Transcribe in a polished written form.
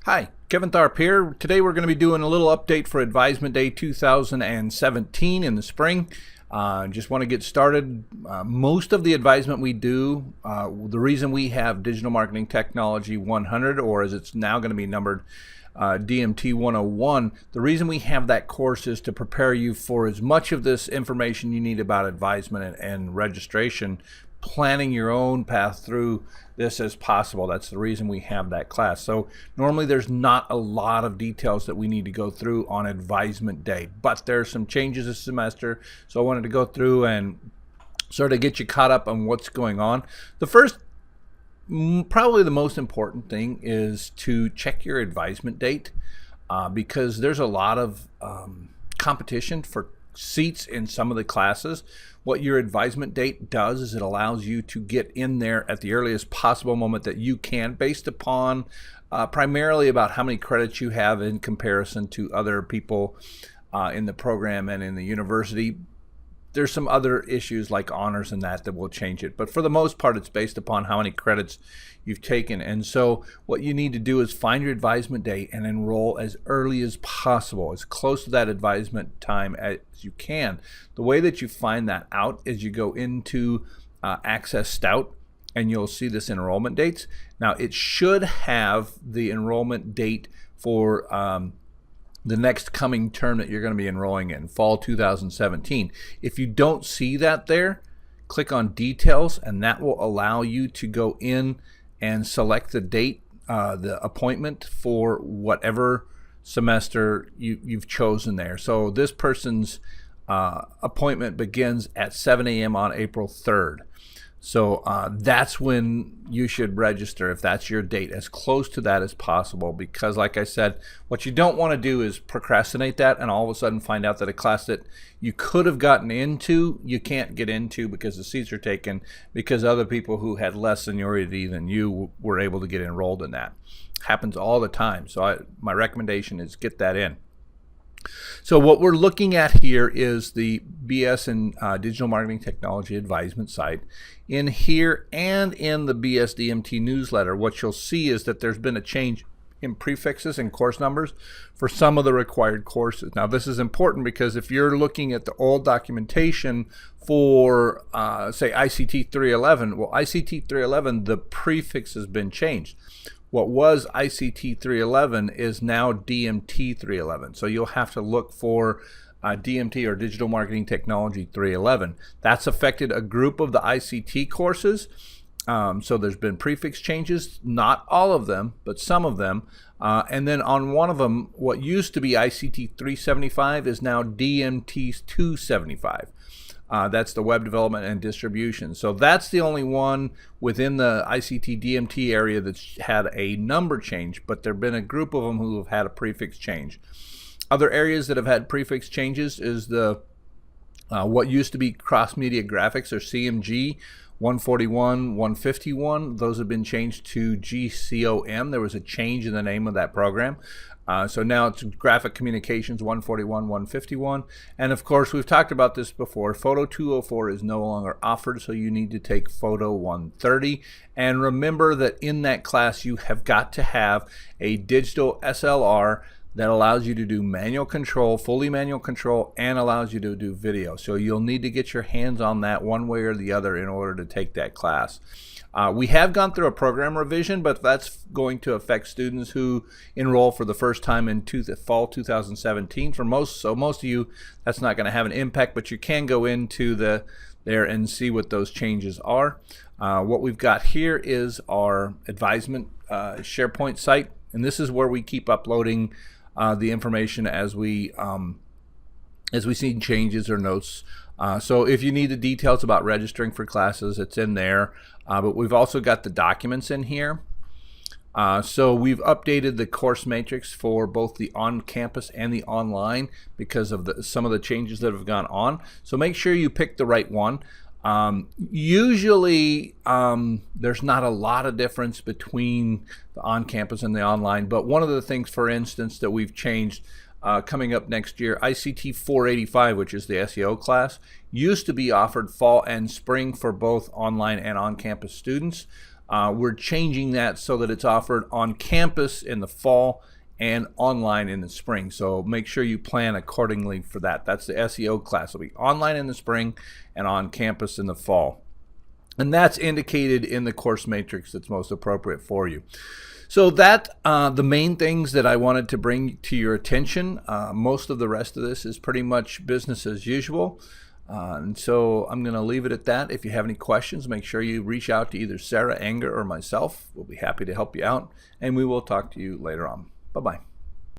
Hi, Kevin Tharp here. Today we're going to be doing a little update for Advisement Day 2017 in the spring. Just want to get started. Most of the advisement we do, the reason we have Digital Marketing Technology 100, or as it's now going to be numbered, DMT 101, the reason we have that course is to prepare you for as much of this information you need about advisement and registration, planning your own path through this as possible. That's the reason we have that class. So normally there's not a lot of details that we need to go through on Advisement Day, but there's some changes this semester, so I wanted to go through and sort of get you caught up on what's going on. The first, probably the most important thing, is to check your advisement date, because there's a lot of competition for seats in some of the classes. What your advisement date does is it allows you to get in there at the earliest possible moment that you can, based upon primarily about how many credits you have in comparison to other people in the program and in the university. There's some other issues like honors and that will change it, but for the most part it's based upon how many credits you've taken. And so what you need to do is find your advisement date and enroll as early as possible, as close to that advisement time as you can. The way that you find that out is you go into Access Stout and you'll see this enrollment dates. Now it should have the enrollment date for the next coming term that you're going to be enrolling in, fall 2017. If you don't see that there, click on details, and that will allow you to go in and select the date, the appointment for whatever semester you've chosen there. So this person's appointment begins at 7 a.m. on April 3rd. So that's when you should register, if that's your date, as close to that as possible, because like I said, what you don't want to do is procrastinate that and all of a sudden find out that a class that you could have gotten into, you can't get into because the seats are taken because other people who had less seniority than you were able to get enrolled in that. Happens all the time. So my recommendation is get that in. So what we're looking at here is the BS and Digital Marketing Technology Advisement site. In here and in the BS-DMT newsletter, what you'll see is that there's been a change in prefixes and course numbers for some of the required courses. Now this is important because if you're looking at the old documentation for say ICT 311, well, ICT 311, the prefix has been changed. What was ICT 311 is now DMT 311. So you'll have to look for DMT, or Digital Marketing Technology 311. That's affected a group of the ICT courses. So there's been prefix changes, not all of them, but some of them. And then on one of them, what used to be ICT 375 is now DMT 275. That's the web development and distribution. So that's the only one within the ICT DMT area that's had a number change, but there have been a group of them who have had a prefix change. Other areas that have had prefix changes is the what used to be cross media graphics, or CMG 141, 151. Those have been changed to GCOM. There was a change in the name of that program. So now it's Graphic Communications 141, 151. And of course, we've talked about this before. Photo 204 is no longer offered, so you need to take Photo 130. And remember that in that class, you have got to have a digital SLR that allows you to do manual control, fully manual control, and allows you to do video. So you'll need to get your hands on that one way or the other in order to take that class. We have gone through a program revision, but that's going to affect students who enroll for the first time in fall 2017. For most of you, that's not going to have an impact, but you can go into there and see what those changes are. What we've got here is our advisement SharePoint site, and this is where we keep uploading the information as we see changes or notes. So if you need the details about registering for classes, it's in there. But we've also got the documents in here. So we've updated the course matrix for both the on-campus and the online because of some of the changes that have gone on. So make sure you pick the right one. Usually there's not a lot of difference between the on-campus and the online, but one of the things, for instance, that we've changed coming up next year, ICT 485, which is the SEO class, used to be offered fall and spring for both online and on-campus students. We're changing that so that it's offered on campus in the fall and online in the spring. So make sure you plan accordingly for that. That's the SEO class. It'll be online in the spring and on campus in the fall. And that's indicated in the course matrix that's most appropriate for you. So that the main things that I wanted to bring to your attention. Most of the rest of this is pretty much business as usual. And so I'm going to leave it at that. If you have any questions, make sure you reach out to either Sarah Anger or myself. We'll be happy to help you out, and we will talk to you later on. Bye-bye.